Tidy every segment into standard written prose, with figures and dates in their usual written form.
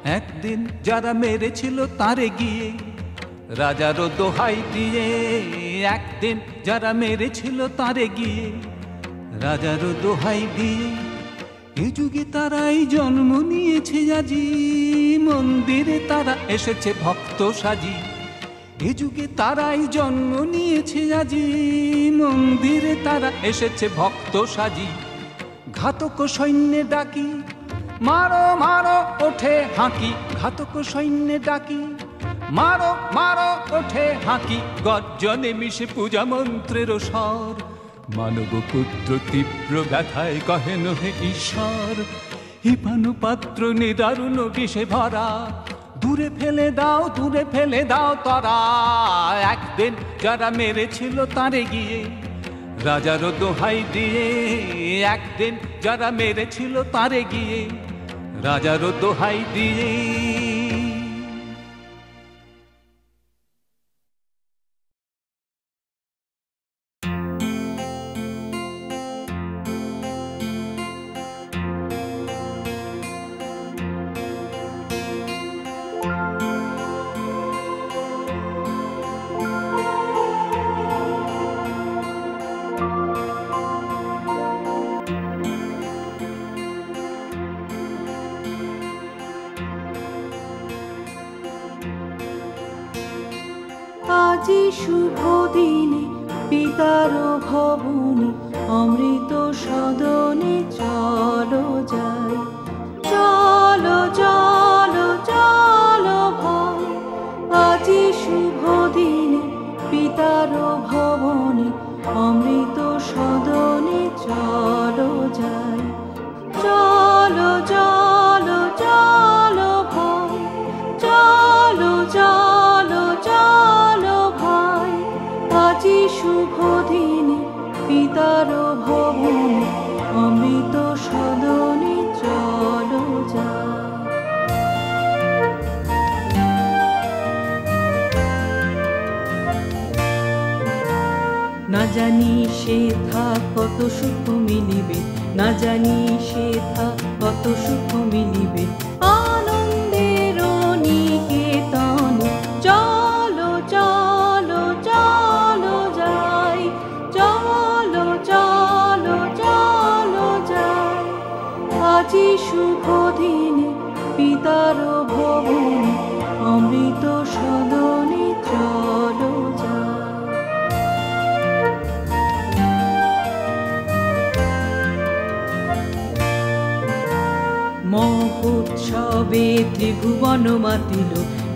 একদিন যারা মেরেছিল তারে গিয়ে রাজারও দোহাই দিয়ে, একদিন যারা মেরেছিল তারে গিয়ে রাজারও দোহাই দিয়ে, এ যুগে তারাই জন্ম নিয়েছে আজি, মন্দিরে তারা এসেছে ভক্ত সাজি। এ যুগে তারাই জন্ম নিয়েছে আজি, মন্দিরে তারা এসেছে ভক্ত সাজি। ঘাতক সৈন্যে ডাকি মারো মারো ওঠে হাঁকি, ঘাতক সৈন্যে ডাকি মারো মারো ওঠে হাঁকি, গর্জনে মিশে পূজা মন্ত্রের স্বর। মানব পুত্র তীব্র ব্যথায় কহেন হে ঈশ্বর, হিপানু পাত্র নিদারুণ বিষে ভরা, দূরে ফেলে দাও দূরে ফেলে দাও তরা। একদিন যারা মেরেছিল তারে গিয়ে রাজারও দোহাই দিয়ে, একদিন যারা মেরেছিল তারে গিয়ে রাজারও দোহাই দিয়ে। আজি শুভ দিনে পিতার ভবনে অমৃত সদনে চলো যাই, চলো চলো চলো ভাই। আজি শুভ দিনে পিতার ভবনে অমৃত সদনে চলো যাই, চলো চলো চলো ভাই, চলো চলো চলো ভাই। আজি শুভ দিনে পিতার ভবনে অমৃত সদনে চলো যাই। না জানি সেথা কত সুখ মিলিবে, না জানি সেথা কত সুখ মিলিবে, আনন্দের নিকেতনে চলো চলো চলো যাই, চলো চলো চলো যাই। আজি শুভ দিনে পিতার ভবনে অমৃত সদনে চলো যাই। মহোৎসবে ত্রিভুবন মাতিল,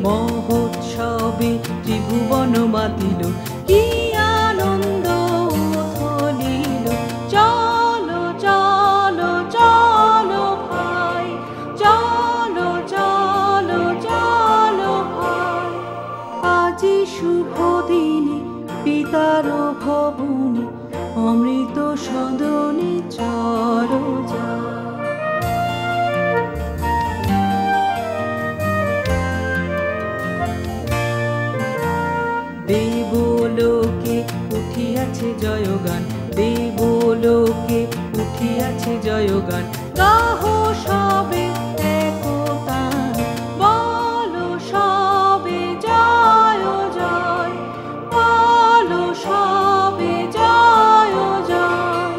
মহোৎসবে ত্রিভুবন মাতিল, কি আনন্দ উথলিল। চলো চলো চলো ভাই, চলো চলো চলো ভাই। আজি শুভ দিনে পিতার ভবনে অমৃত সদনে চলো যাই। দেবলোকে উঠিয়াছে জয়গান, দেবলোকে উঠিয়াছে জয়গান, গাহ সবে একতান, বলো সবে জয় জয়, বলো সবে জয় জয়।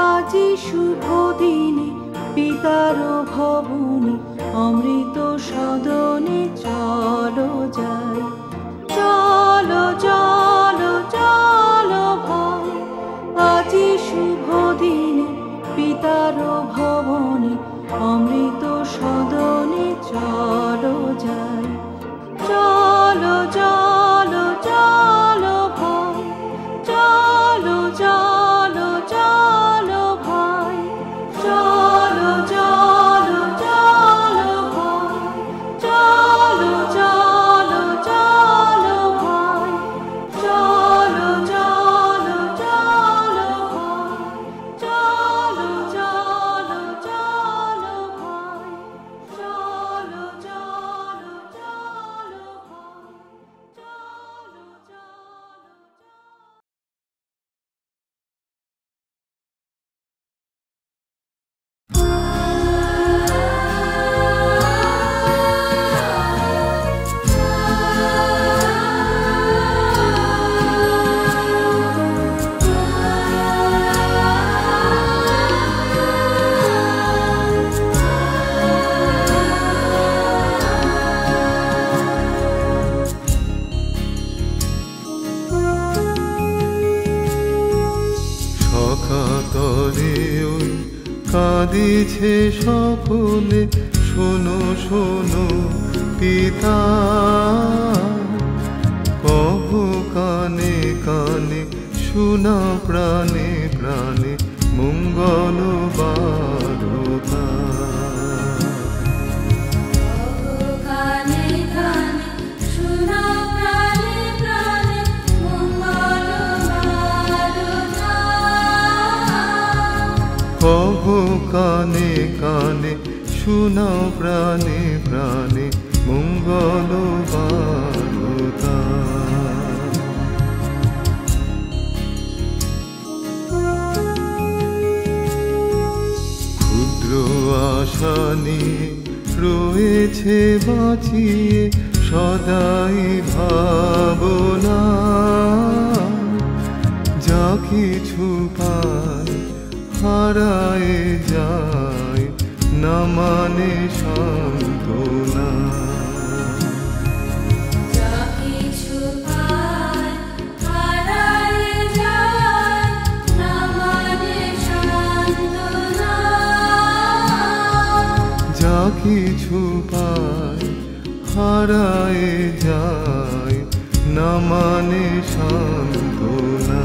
আজি শুভ দিনে পিতার ভবনে অমৃত সদনে চলো যাই, চলো চলো চলো ভাই। আজি শুভ দিনে পিতার ভবনে অমৃত ঘরে ওই কাঁদিছে সকলে, শোনো শোনো পিতা, কহ কানে কানে শোনা প্রাণে প্রাণে মঙ্গল বারতা। কহ কানে কানে শোনাও প্রাণে প্রাণে মঙ্গল বারতা। ক্ষুদ্র আশা নিয়ে রয়েছে বাঁচিয়ে সদাই ভাবনা, যা কিছু পায় হারায় যায় না মানে সান্ত্বনা। যা কিছু পায় হারায় যায় না মানে সান্ত্বনা। যা কিছু পায় হারায় যায় না মানে সান্ত্বনা।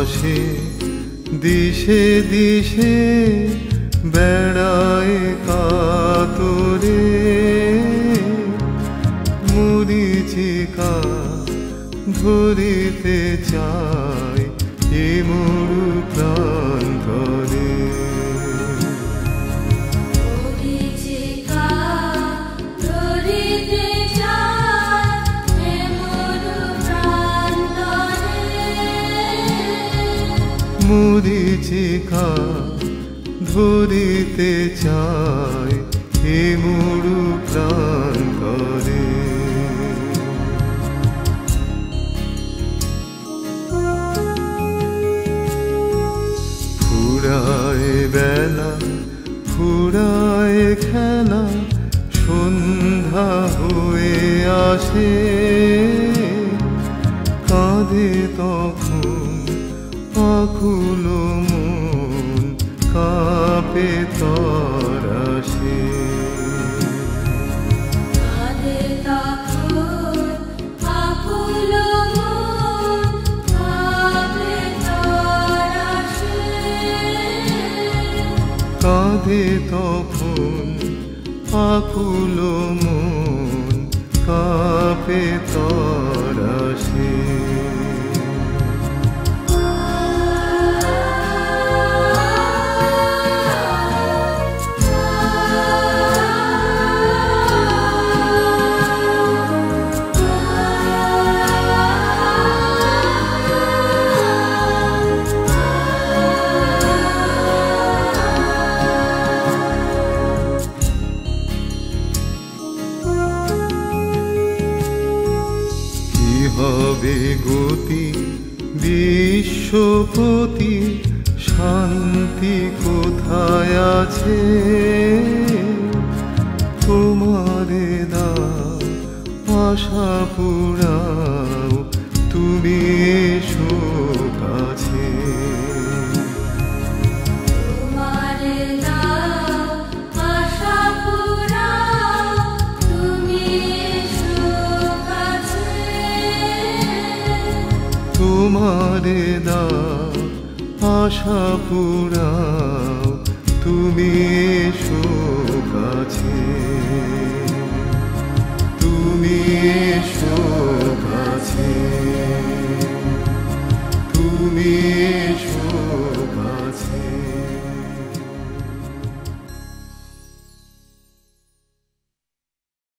আসে দিশে দিশে বেড়ায় কাতরে, মরিচিকা ধরিতে চায় এ মরু প্রান্তরে। মরিচিকা ধরিতে চায় এ মরু প্রান্তরে। ফুরায় বেলা ফুরায় খেলা, সন্ধ্যা হয়ে আসে, কাঁদে তখন আকুল মন, কাঁপে তরাসে। কাঁদে তখন আকুল মন, কাঁপে তরাসে। কাঁদে তখন আকুল মন, কাঁপে তরাসে। হবে গতি বিশ্বপতি, শান্তি কোথায় আছে? তোমারে দাও আশা পুরাও, তুমি এসো কাছে। তোমারে দাও আশা পুরাও, তুমি